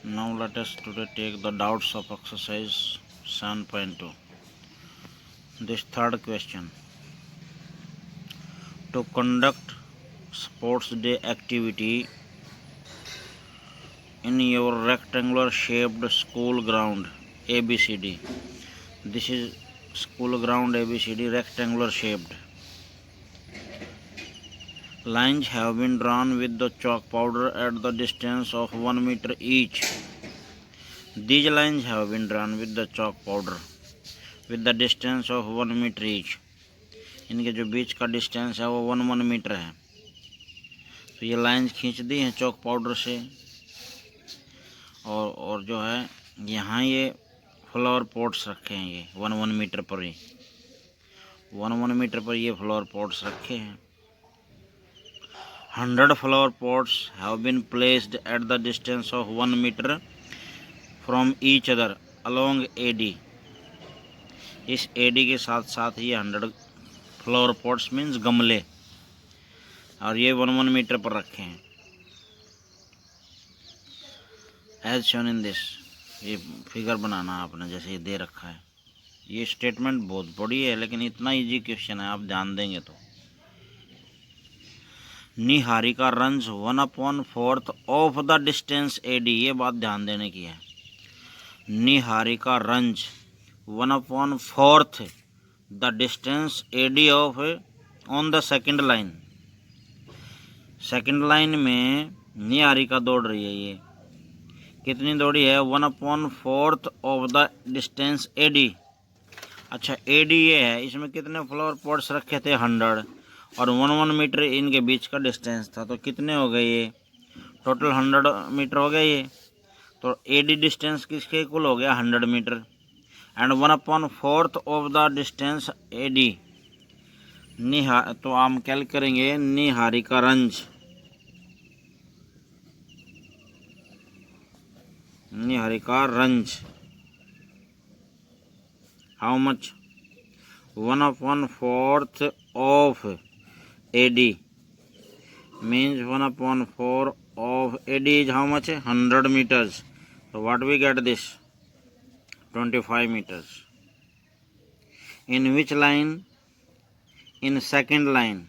Now let us today take the doubts of exercise 7.2. This third question. To conduct sports day activity in your rectangular shaped school ground ABCD. This is school ground ABCD rectangular shaped. Lines have been drawn with the chalk powder at the distance of 1 meter each. These lines have been drawn with the chalk powder with the distance of 1 meter each. इनके जो बीच का distance है वो 1 metre है। तो ये lines खींच दी हैं चॉक पाउडर से और जो है यहाँ ये फ्लावर पॉट्स रखे हैं, ये 1 मीटर पर ही 1 मीटर पर ये फ्लावर पॉट्स रखे हैं। 100 flower pots have been placed at the distance of 1 metre from each other along AD. इस एडी के साथ साथ ये 100 फ्लावर पॉट्स मीन्स गमले, और ये 1 मीटर पर रखे हैं एज शोन इन दिस। ये फिगर बनाना आपने जैसे ये दे रखा है। ये स्टेटमेंट बहुत बड़ी है लेकिन इतना इजी क्वेश्चन है, आप ध्यान देंगे तो। Niharika runs 1/4 of the distance AD, ये बात ध्यान देने की है। Niharika runs 1/4 the distance AD of on the second line. Second line में निहारिका दौड़ रही है, ये कितनी दौड़ी है 1/4 ऑफ द डिस्टेंस एडी। अच्छा एडी ये है, इसमें कितने फ्लावर पॉट्स रखे थे 100 और 1 मीटर इनके बीच का डिस्टेंस था, तो कितने हो गए ये टोटल 100 मीटर हो गया ये। तो एडी डिस्टेंस किसके इक्वल हो गया 100 metre and 1/4 of the distance AD. तो हम कैल करेंगे Niharika runs, Niharika runs how much 1/4 of AD means 1/4 of AD is how much? 100 meters. So what we get this? 25 meters. In which line? In second line.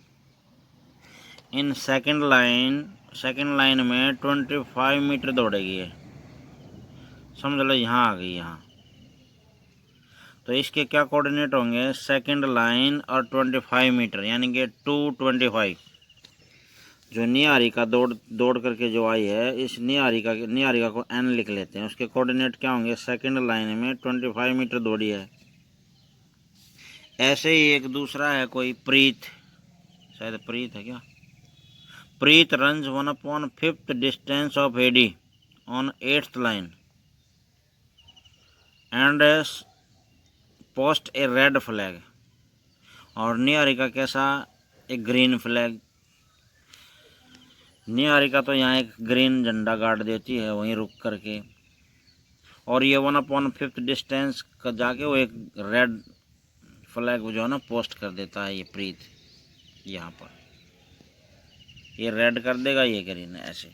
In second line में 25 metre दौड़ेगी है, समझ लो यहाँ आ गई यहाँ। तो इसके क्या कोऑर्डिनेट होंगे सेकंड लाइन और 25 मीटर, यानी कि 225। जो निहारिका दौड़ करके जो आई है, इस निहारिका को n लिख लेते हैं। उसके कोऑर्डिनेट क्या होंगे सेकंड लाइन में 25 मीटर दौड़ी है। ऐसे ही एक दूसरा है कोई प्रीत, शायद प्रीत है क्या, Preet runs 1/5 distance of AD on 8th line and post a red flag. और निहारिका कैसा, एक ग्रीन फ्लैग। निहारिका तो यहाँ एक ग्रीन झंडा गाड़ देती है वहीं रुक करके, और ये 1/5 डिस्टेंस का जाके वो एक रेड फ्लैग जो है ना पोस्ट कर देता है। ये प्रीत यहाँ पर ये रेड कर देगा, ये ग्रीन। ऐसे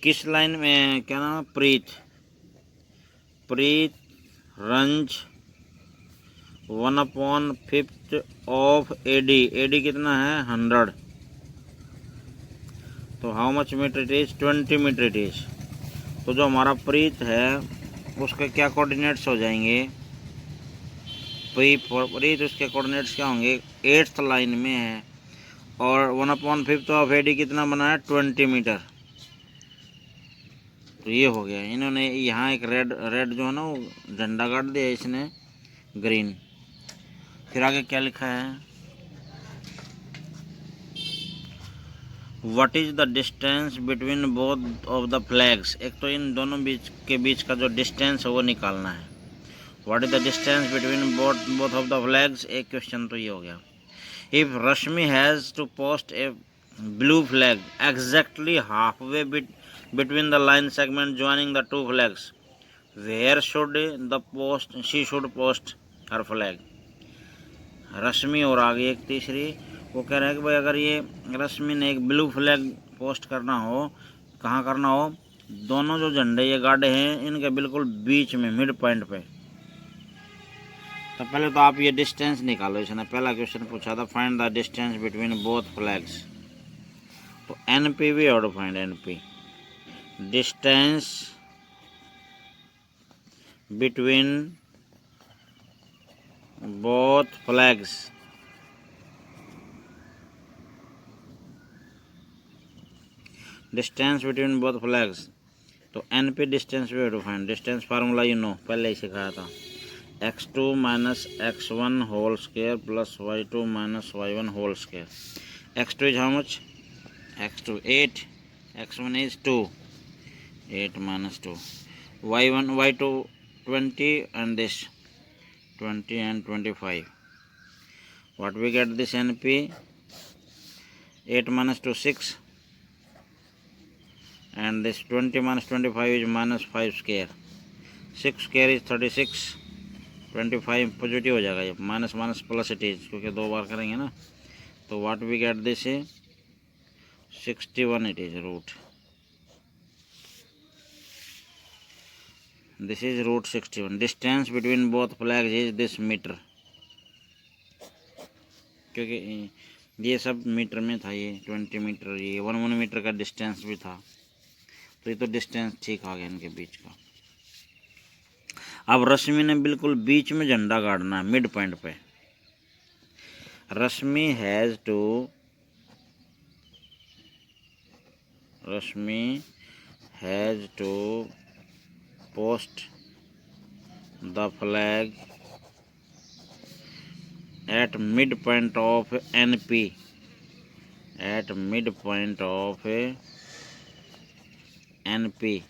किस लाइन में, क्या नाम है, प्रीत रंज 1/5 ऑफ एडी। एडी कितना है 100, तो how much metre it is 20 metre it is. तो जो हमारा प्रीत है उसके क्या कोऑर्डिनेट्स हो जाएंगे, प्रीत उसके कोऑर्डिनेट्स क्या होंगे 8th लाइन में है, और 1/5 ऑफ एडी कितना बना है 20 मीटर। तो ये हो गया। इन्होंने यहाँ एक रेड जो है ना वो झंडा काट दिया, इसने ग्रीन। फिर आगे क्या लिखा है, what is the distance between both of the flags. एक तो इन दोनों के बीच का जो डिस्टेंस है वो निकालना है। What is the distance between both of the flags, एक क्वेश्चन तो ये हो गया। If Rashmi has to post a blue flag exactly half way between the line segment joining the two flags, where should she should post her flag। रश्मि और आगे एक तीसरी, वो कह रहा है कि भाई अगर ये रश्मि ने एक ब्लू फ्लैग पोस्ट करना हो, कहाँ करना हो, दोनों जो झंडे ये गाड़े हैं इनके बिल्कुल बीच में मिड पॉइंट पे। तो पहले तो आप ये डिस्टेंस निकालो। इसने पहला क्वेश्चन पूछा था find the distance between both flags. तो एनपी भी और find NP distance between both flags. Distance between both flags. तो एन पे distance way to find. Distance formula you know पहले ही सिखाया था। x2 minus x1 whole square plus y2 minus y1 whole square. x2 is how much? x2 8, x1 is 2, 8 minus 2, y1 y2 20 and this 20 and 25. What we get this NP? 8 minus 2 6 and this 20 minus 25 is minus 5 square. 6 square is 36, 25 positive हो जाएगा। ये minus minus plus it is क्योंकि दो बार करेंगे ना। तो what we get this है 61 it is root. This is root 61। Distance between both flags is this metre, क्योंकि ये सब मीटर में था। ये 20 मीटर, ये 1 मीटर का डिस्टेंस भी था। तो ये तो डिस्टेंस ठीक आ गया इनके बीच का। अब रश्मि ने बिल्कुल बीच में झंडा गाड़ना है मिड पॉइंट पे। Rashmi has to post the flag at midpoint of NP, at midpoint of NP.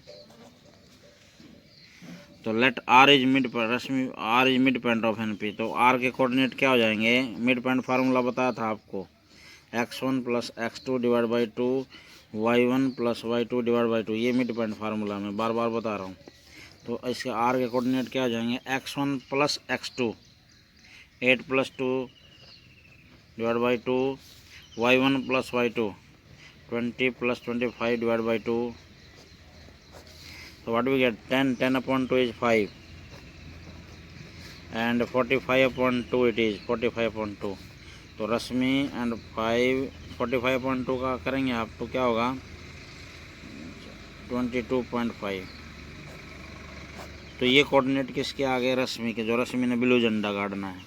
तो let R is mid point, Rashmi R is mid point of NP। तो R के कोऑर्डिनेट क्या हो जाएंगे? मिड पॉइंट फार्मूला बताया था आपको, x1 plus x2 divide by 2, y1 plus y2 divide by 2। ये मिड पॉइंट फार्मूला मैं बार बार बता रहा हूँ। तो इसके R के कोऑर्डिनेट क्या हो जाएंगे? x1 plus x2 8 plus 2 divide by 2, y1 plus y2 20 plus 25 divide by 2। So what we get? 10 upon 2 is 5 and 45 upon 2 it is 45 upon 2। तो रश्मि एंड 45 upon 2 का करेंगे आप तो क्या होगा 22.5। तो ये कोऑर्डिनेट किसके आ गए? रश्मि के, जो रश्मि ने ब्लू झंडा गाड़ना है।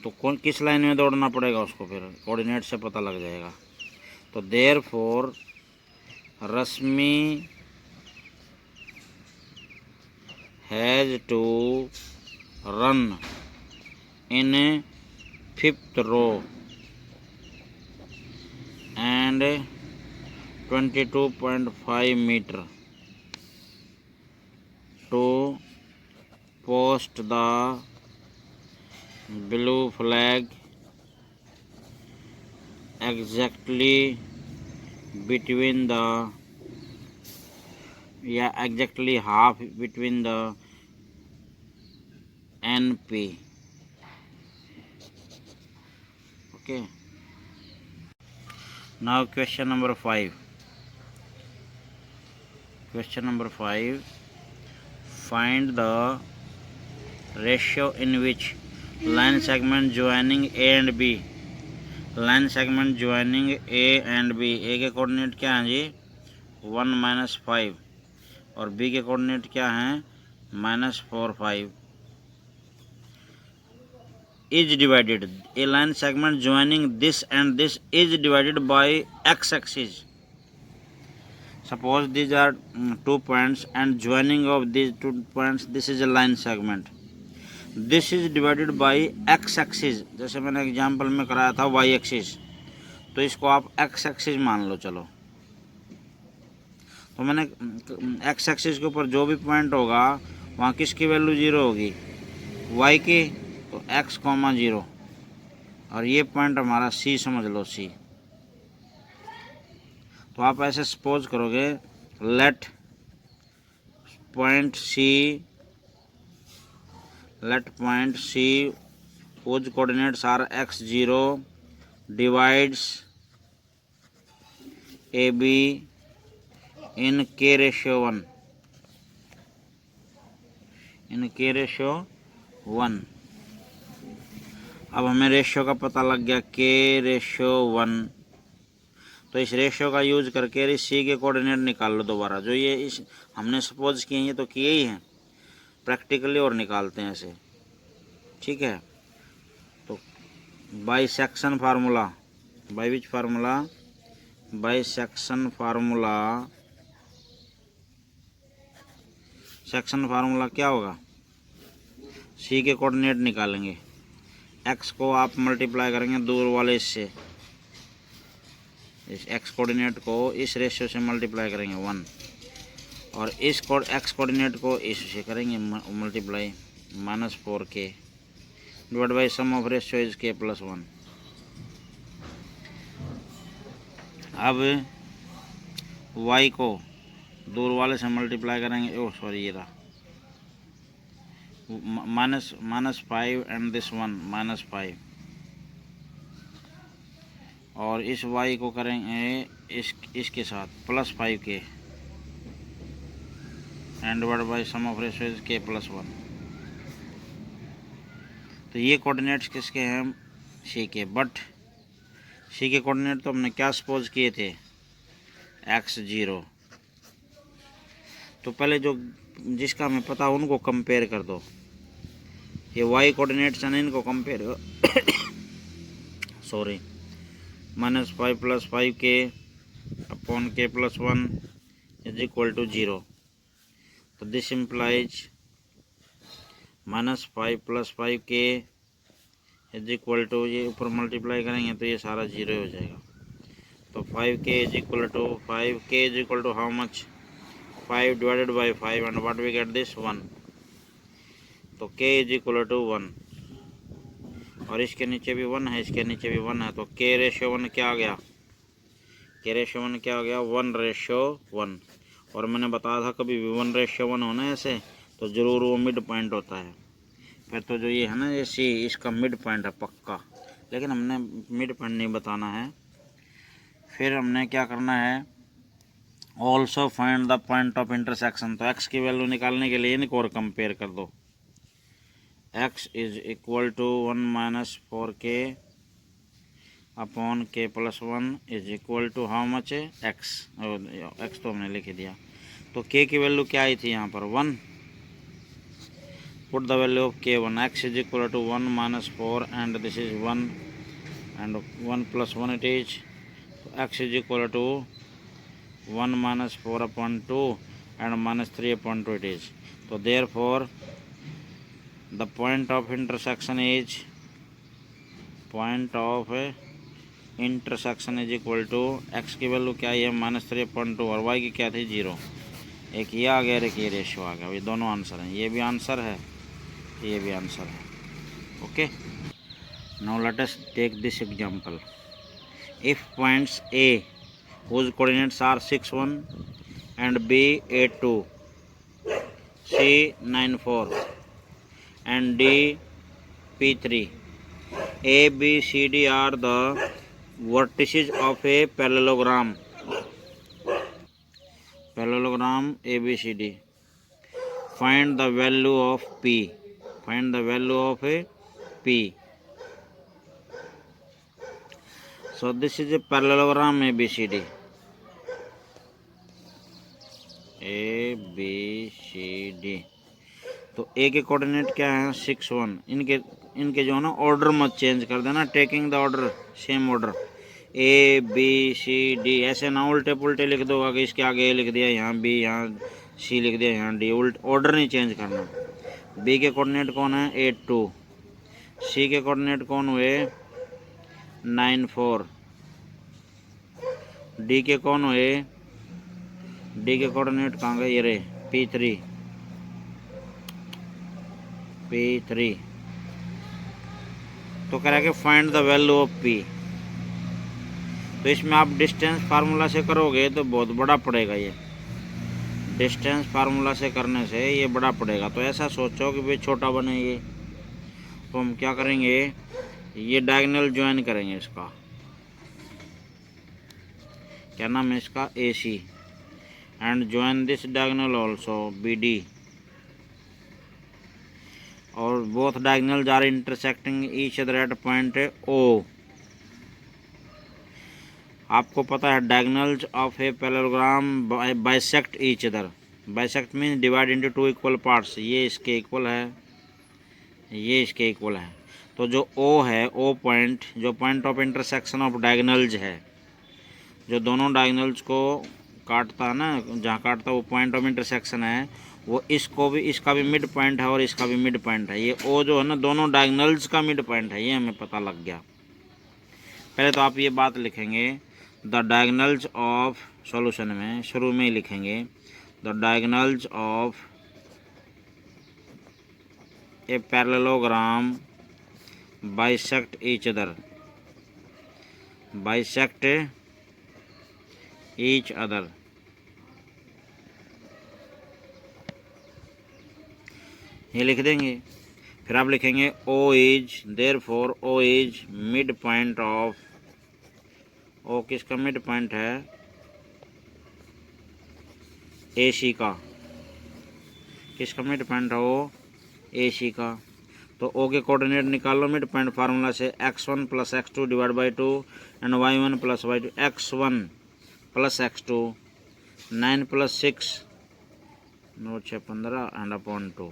तो कौन किस लाइन में दौड़ना पड़ेगा उसको, फिर कोऑर्डिनेट से पता लग जाएगा। तो therefore Rashmi has to run in 5th row and 22.5 metre to post the blue flag exactly between the exactly half between the NP. Okay, now question number 5. Find the ratio in which line segment joining A and B, line segment joining A and B। A के coordinate क्या हैं जी 1 - 5 और B के coordinate क्या हैं -4 5 is divided. A line segment joining this and this is divided by x axis. Suppose these are 2 points and joining of these 2 points, this is a line segment. This is divided by x axis, जैसे मैंने example में कराया था y axis, तो इसको आप x axis मान लो। चलो, तो मैंने x एक्सिस के ऊपर जो भी पॉइंट होगा वहाँ किसकी वैल्यू 0 होगी? y की। तो x, 0 और ये पॉइंट हमारा C समझ लो, C। तो आप ऐसे सपोज करोगे let point C whose coordinates are x0 divides AB इन के रेशियो 1, इन के रेशियो 1। अब हमें रेशियो का पता लग गया के रेशियो 1, तो इस रेशियो का यूज करके इस सी के कोऑर्डिनेट निकाल लो दोबारा। जो ये इस हमने सपोज किए हैं तो किए ही हैं, प्रैक्टिकली और निकालते हैं ऐसे, ठीक है। तो by section formula, by which formula, by section formula, section formula क्या होगा, सी के कोऑर्डिनेट निकालेंगे, एक्स को आप मल्टीप्लाई करेंगे दूर वाले इससे, इस एक्स कोऑर्डिनेट को इस रेशियो से मल्टीप्लाई करेंगे 1, और इस एक्स कोऑर्डिनेट को इससे करेंगे multiply -4k divide by sum of ratio is k + 1। अब y को दूर वाले से मल्टीप्लाई करेंगे, ओह सॉरी ये रहा, -5 एंड दिस 1 -5, और इस y को करेंगे इसके साथ +5k and divide by sum of ratio is k + 1। तो ये कोऑर्डिनेट्स किसके हैं, सी के। बट सी के कोऑर्डिनेट तो हमने क्या सपोज किए थे, x0। तो पहले जो जिसका हमें पता उनको कंपेयर कर दो, ये y कोऑर्डिनेट्स हैं इनको compare sorry, -5 + 5k upon k + 1 is equal to 0। तो this implies -5 + 5k is equal to, ये ऊपर मल्टीप्लाई करेंगे तो ये सारा 0 हो जाएगा। तो 5k is equal to, 5k is equal to how much, 5 divided by 5 and what we get this 1। तो k इज इक्वल टू 1, और इसके नीचे भी 1 है, इसके नीचे भी 1 है, तो k रेशियो 1 क्या आ गया, k रेशियो 1 क्या आ गया, 1:1। और मैंने बताया था कभी भी 1:1 होना है ऐसे तो ज़रूर वो मिड पॉइंट होता है। फिर तो जो ये है ना ये सी, इसका मिड पॉइंट है पक्का, लेकिन हमने मिड पॉइंट नहीं बताना है। फिर हमने क्या करना है, also find the point of intersection. तो एक्स की वैल्यू निकालने के लिए इनको और कंपेयर कर दो, x is equal to 1 - 4k upon k + 1 is equal to how much, x, x तो हमने लिख दिया। तो k की वैल्यू क्या आई थी यहाँ पर 1, put the value of k1, x is equal to 1 - 4 and this is 1 and 1 + 1 it is, तो x is equal to 1 - 4 upon 2 and -3 upon 2 it is. तो therefore the point of intersection is, point of intersection is equal to, x की वैल्यू क्या है -3 upon 2 और y की क्या थी 0। एक ये आ गया, एक ये रेशियो आ गया, ये दोनों आंसर हैं, ये भी आंसर है, ये भी आंसर है। Okay, now let us take this example. If points A whose coordinates are 6 1 and B 8 2, C 9 4 and D P 3, A B C D are the vertices of a parallelogram, parallelogram ABCD. Find the value of P, find the value of a P. So this is a parallelogram ABCD, ABCD। तो ए के coordinate क्या है 6 1, इनके जो है ना order मत change कर देना, taking the order same order, A B C D, ऐसे ना उल्टे पुल्टे लिख दो, आगे इसके आगे ए लिख दिया, यहाँ बी, यहाँ सी लिख दिया, यहाँ डी, ऑर्डर नहीं चेंज करना। बी के कोऑर्डिनेट कौन है 8 2, सी के कोऑर्डिनेट कौन हुए 9 4, डी के कौन हुए, डी के कोऑर्डिनेट कहाँ गए, ये रहे P3, P3। तो कह रहा है कि find the value of P। तो इसमें आप डिस्टेंस फार्मूला से करोगे तो बहुत बड़ा पड़ेगा, ये डिस्टेंस फार्मूला से करने से ये बड़ा पड़ेगा। तो ऐसा सोचो कि भाई छोटा बने ये, तो हम क्या करेंगे, ये डायगोनल ज्वाइन करेंगे, इसका क्या नाम है, इसका AC, and join this diagonal also BD, or both diagonals are intersecting each other at point O. आपको पता है diagonals of a parallelogram bisect each other. Bisect means divide into two equal parts. ये इसके equal है, ये इसके equal है. तो जो O है, O पॉइंट जो point of intersection of diagonals है, जो दोनों डायगनल्स को काटता है ना, जहाँ काटता है वो पॉइंट ऑफ इंटरसेक्शन है, वो इसको भी, इसका भी मिड पॉइंट है और इसका भी मिड पॉइंट है. ये O जो है ना, दोनों डायगनल्स का मिड पॉइंट है, ये हमें पता लग गया. पहले तो आप ये बात लिखेंगे, द डायगनल्स ऑफ, सॉल्यूशन में शुरू में ही लिखेंगे, the diagonals of a parallelogram bisect each other, bisect each other. ये लिख देंगे. फिर आप लिखेंगे O is, therefore O is mid point of, O किसका मिड पॉइंट है, AC का. किसका मिड पॉइंट है वो, AC का. तो O के कोऑर्डिनेट निकाल लो मिड पॉइंट फार्मूला से, x1 plus x2 divide by 2 and y1 plus y2. x1 plus x2 9 plus 6 9 6 15 and upon 2.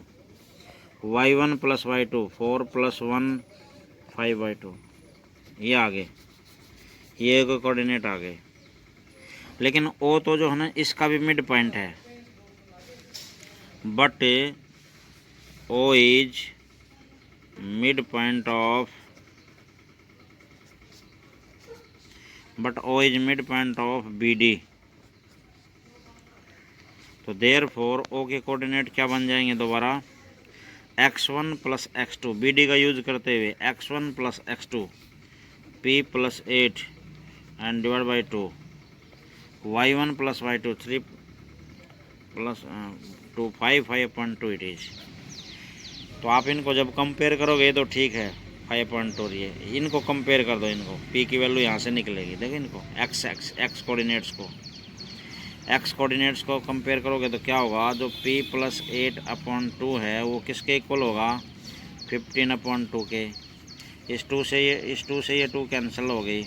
y1 plus y2 4 plus 1 5/2. ये आ गए, ये को कोऑर्डिनेट आ गए. लेकिन O तो जो है ना, इसका भी मिड पॉइंट है, but O is midpoint of, but O is midpoint of BD. तो therefore O के कोऑर्डिनेट क्या बन जाएंगे दोबारा, x1 प्लस x2, BD का यूज करते हुए x1 plus x2 P plus 8 and divide by 2, y1 plus y2 3 plus 2 5/2 it is. तो आप इनको जब कंपेयर करोगे तो ठीक है, 5.2. ये इनको कंपेयर कर दो, इनको P की वैल्यू यहाँ से निकलेगी. देखो इनको x कोऑर्डिनेट्स को कंपेयर करोगे तो क्या होगा, जो P प्लस 8/2 है वो किसके इक्वल होगा, 15/2 के. इस 2 से ये 2 कैंसिल हो गई,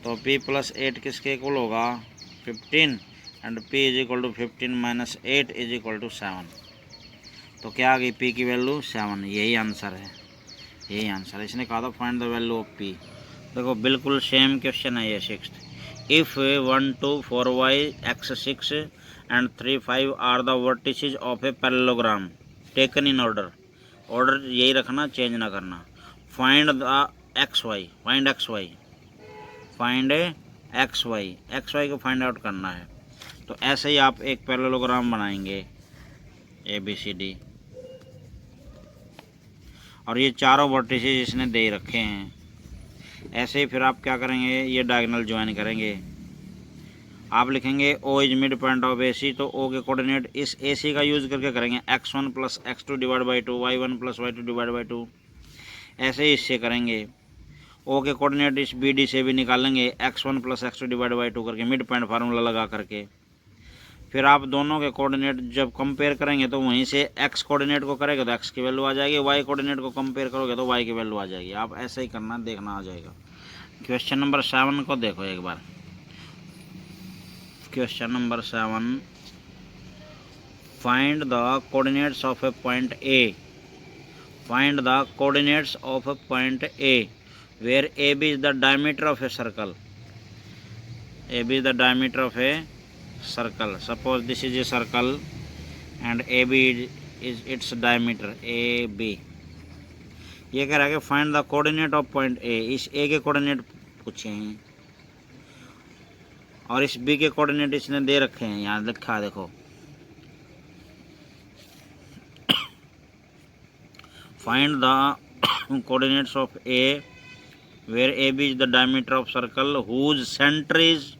तो P प्लस 8 किसके इक्वल होगा, 15, and P is equal to 15 minus 8 is equal to 7. तो क्या आ गई, P की वैल्यू 7. यही आंसर है, यही आंसर है. इसने कहा था find the value of P. देखो बिल्कुल सेम क्वेश्चन है ये 6th. If 1 2 4y x 6 and 3 5 are the vertices of a parallelogram taken in order. Order यही रखना, चेंज ना करना. Find the xy, find xy को फाइंड आउट करना है. तो ऐसे ही आप एक पैरेललोग्राम बनाएंगे ABCD, और ये चारों वर्टिसेस इसने दे रखे हैं. ऐसे ही फिर आप क्या करेंगे, ये डायगोनल ज्वाइन करेंगे. आप लिखेंगे O is mid point of AC, तो O के कोऑर्डिनेट इस AC का यूज करके करेंगे, x1 plus x2 divide by 2, y1 plus y2 divide by 2. ऐसे ही इससे करेंगे. O के कोऑर्डिनेट इस BD से भी निकालेंगे, x1 plus x2 divide by 2 करके, मिड पॉइंट फार्मूला लगा करके. फिर आप दोनों के कोऑर्डिनेट जब कंपेयर करेंगे तो वहीं से x कोऑर्डिनेट को करेंगे तो x की वैल्यू आ जाएगी, y कोऑर्डिनेट को कंपेयर करोगे तो y की वैल्यू आ जाएगी. आप ऐसे ही करना, देखना आ जाएगा. क्वेश्चन नंबर 7 को देखो एक बार. Question number 7, find the coordinates of a point A. Find the coordinates of a point A where AB is the diameter of a circle. AB is the diameter of a circle. Suppose this is a circle and AB is its diameter, AB. ये कह रहा है कि find the coordinate of point A. इस A के coordinate पूछे हैं और इस B के कोऑर्डिनेट इसने दे रखे हैं, यहाँ लिखा है देखो. Find the coordinates of A where AB is the diameter of circle whose center is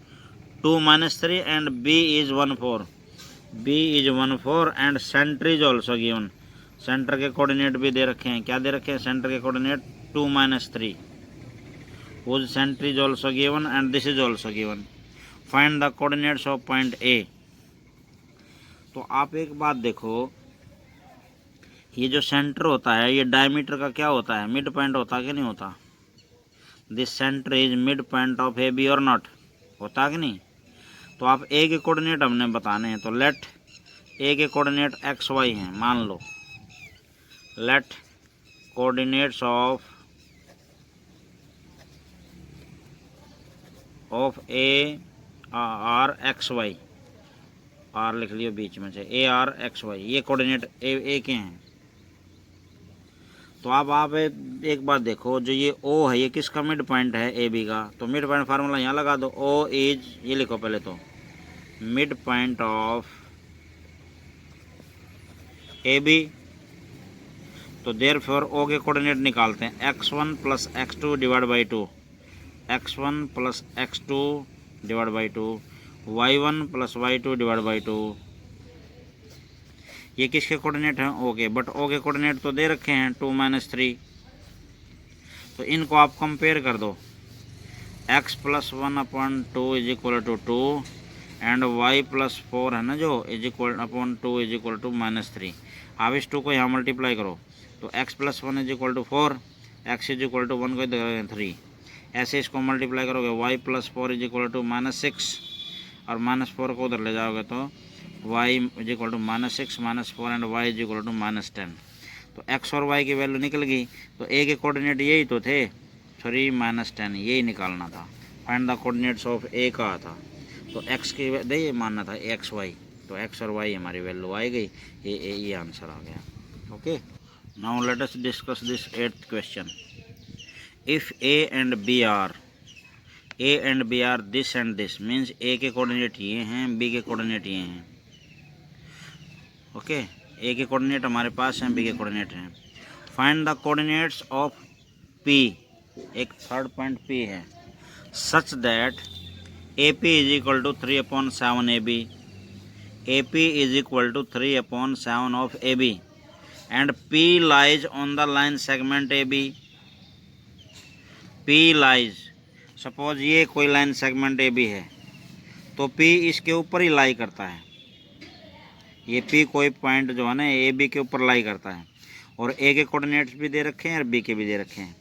2 minus 3 and B is 1 4. B is 1 4 and center is also given. Centre के कोऑर्डिनेट भी दे रखे हैं. क्या दे रखे हैं? सेंटर के coordinate 2 minus 3. whose center is also given and this is also given. Find the coordinates of point A. तो आप एक बात देखो, ये जो सेंटर होता है ये डायमीटर का क्या होता है, मिड पॉइंट होता है कि नहीं होता। This centre is mid point of A B और नॉट, होता कि नहीं। तो आप ए के कोऑर्डिनेट हमने बताने हैं, तो लेट ए के कोऑर्डिनेट एक्स वाई हैं, मान लो let coordinates of A are x y, आर लिख लियो बीच में से, ए आर एक्स वाई, ये कोऑर्डिनेट ए के हैं। तो अब आप एक बात देखो, जो ये ओ है ये किसका मिड पॉइंट है, ए बी का। तो मिड पॉइंट फार्मूला यहाँ लगा दो, ओ इज, ये लिखो पहले तो, mid point of A B. तो देयरफॉर ओ के कोऑर्डिनेट निकालते हैं, x1 plus x2 divide by 2, x1 plus x2 divide by 2, y1 plus y2 divide by 2। ये किसके कोऑर्डिनेट हैं, ओ के, बट ओ के कोऑर्डिनेट तो दे रखे हैं 2 - 3। तो इनको आप कंपेयर कर दो, x plus 1/2 is equal to 2 and y plus 4 है ना जो, is equal upon 2 is equal to -3। आप इस 2 को यहाँ मल्टीप्लाई करो, तो x plus 1 is equal to 4, x is equal to 1 को 3, ऐसे इसको मल्टीप्लाई करोगे, y plus 4 is equal to -6 और -4 को उधर ले जाओगे तो y is equal to -6 -4 and y is equal to -10। तो x और y की वैल्यू निकल गई। तो a के कोऑर्डिनेट यही तो थे, 3 -10, यही निकालना था। Find the coordinates of a का था, तो x की ये मानना था x y, तो x और y हमारी वैल्यू आई गई, ये आंसर आ गया। Okay, now let us discuss this 8th question. If a and b are this and this, means a के कोऑर्डिनेट ये हैं, b के कोऑर्डिनेट ये हैं। ओके, a के कोऑर्डिनेट हमारे पास हैं, b के कोऑर्डिनेट हैं। Find the coordinates of p, एक थर्ड पॉइंट p है, such that AP is equal to 3/7 AB, AP is equal to 3/7 of AB and P lies on the line segment AB। P lies, suppose ये कोई line segment AB है, तो P इसके ऊपर ही लाई करता है। ये P कोई पॉइंट जो है ना AB के ऊपर लाई करता है, और A के कोऑर्डिनेट्स भी दे रखे हैं और B के भी दे रखे हैं।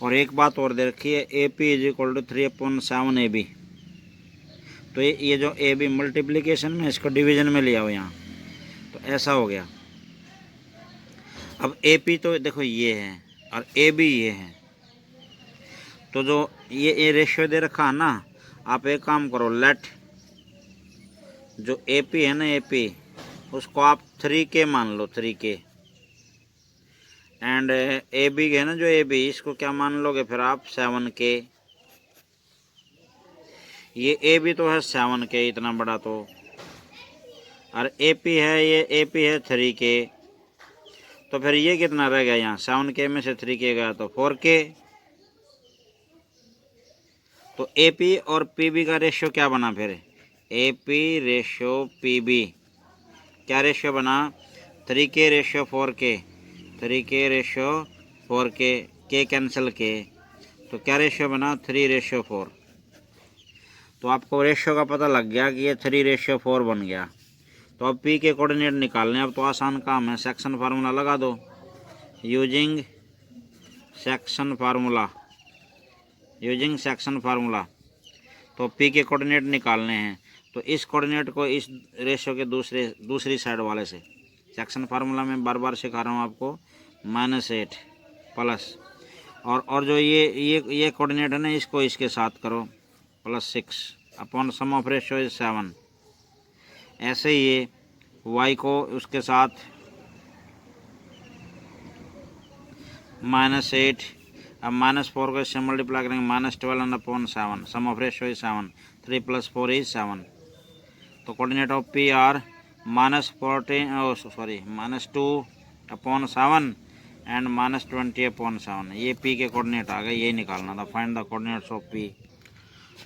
और एक बात और दे रखी है, AP is equal to 3/7 AB। तो ये जो AB मल्टीप्लिकेशन में, इसको डिवीजन में लिया हो यहाँ, तो ऐसा हो गया। अब AP तो देखो ये है और AB ये है, तो जो ये रेशियो दे रखा है ना, आप एक काम करो, लेट जो AP है ना AP, उसको आप 3K मान लो, 3K, एंड AB है ना जो AB, इसको क्या मान लोगे फिर आप, 7K। ये AB तो है 7K इतना बड़ा, तो और AP है, ये AP है 3K, तो फिर ये कितना रह गया यहाँ, 7K में से 3K गया तो 4K। तो AP और PB का रेशियो क्या बना फिर, AP रेशियो PB क्या रेशियो बना, 3K ratio 4K, 3K ratio 4K, K cancel K, तो क्या रेशियो बना, 3/4। तो आपको रेशियो का पता लग गया कि ये 3/4 बन गया। तो अब P के कोऑर्डिनेट निकालने, अब तो आसान काम है, सेक्शन फार्मूला लगा दो, यूजिंग सेक्शन फार्मूला। तो P के कोऑर्डिनेट निकालने हैं, तो इस कोऑर्डिनेट को इस रेशियो के दूसरी साइड वाले से, सेक्शन फार्मूला में बार बार सिखा रहा हूँ आपको, -8 प्लस, और जो ये कोऑर्डिनेट है ना, इसको इसके साथ करो +6 upon sum of ratio is 7। ऐसे ही ये y को उसके साथ -8, अब -4 को इससे मल्टीप्लाई करेंगे, -12 and upon 7, sum of ratio is 7, 3 + 4 is 7। तो coordinate of P are -2/7 and -20/7। ये P के कोऑर्डिनेट आ गए, यही निकालना था। Find the coordinates of P।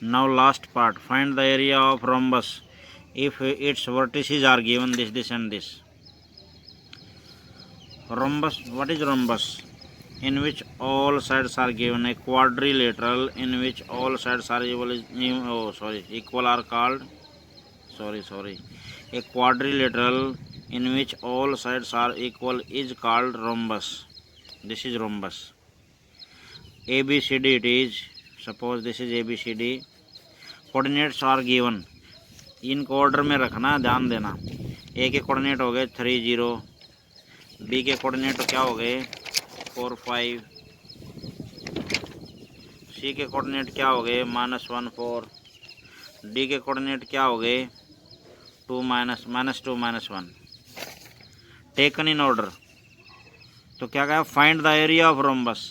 Now last part, find the area of rhombus if its vertices are given this and this. Rhombus, what is rhombus? In which all sides are given. A quadrilateral in which all sides are equal are called, a quadrilateral in which all sides are equal is called rhombus. This is rhombus. ABCD it is. Suppose this is ABCD. Coordinates are given. इनको order में रखना, ध्यान देना. ए के coordinate हो गए 3 0, B के coordinate क्या हो गए 4 5, सी के कोऑर्डिनेट क्या हो गए -1 4, डी के कोऑर्डिनेट क्या हो गए 2 -2 -1. Taken in order. तो क्या कहा, find the area of rhombus.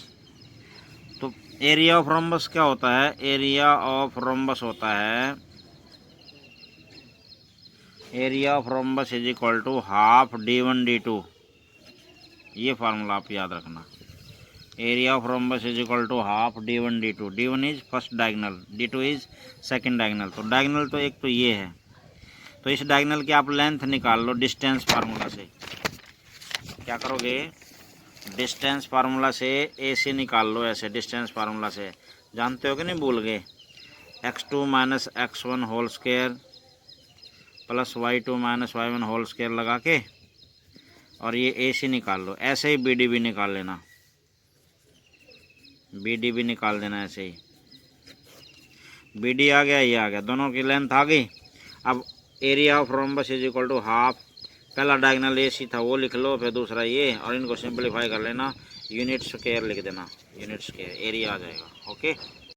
तो एरिया ऑफ रोम्बस क्या होता है, एरिया ऑफ रोम्बस होता है, area of rhombus is equal to half d1 d2. ये फार्मूला आप याद रखना. Area of rhombus is equal to half d1 d2. d1 is first diagonal, d2 is second diagonal. तो डायगोनल तो एक तो ये है, तो इस डायगोनल की आप लेंथ निकाल लो डिस्टेंस फार्मूला से. क्या करोगे, डिस्टेंस फार्मूला से AC निकाल लो. ऐसे डिस्टेंस फार्मूला से जानते हो कि नहीं, भूल गए. x2 - x1 whole square plus y2 - y1 whole square लगा के और ये AC निकाल लो. ऐसे ही BD भी निकाल लेना, BD भी निकाल देना. ऐसे ही BD आ गया, ये आ गया, दोनों की लेंथ आ गई. अब area of rhombus is equal to half, पहला डायगोनल AC था वो लिख लो, फिर दूसरा ये, और इनको सिंपलीफाई कर लेना, यूनिट स्क्वायर लिख देना, यूनिट स्क्वायर एरिया आ जाएगा. ओके.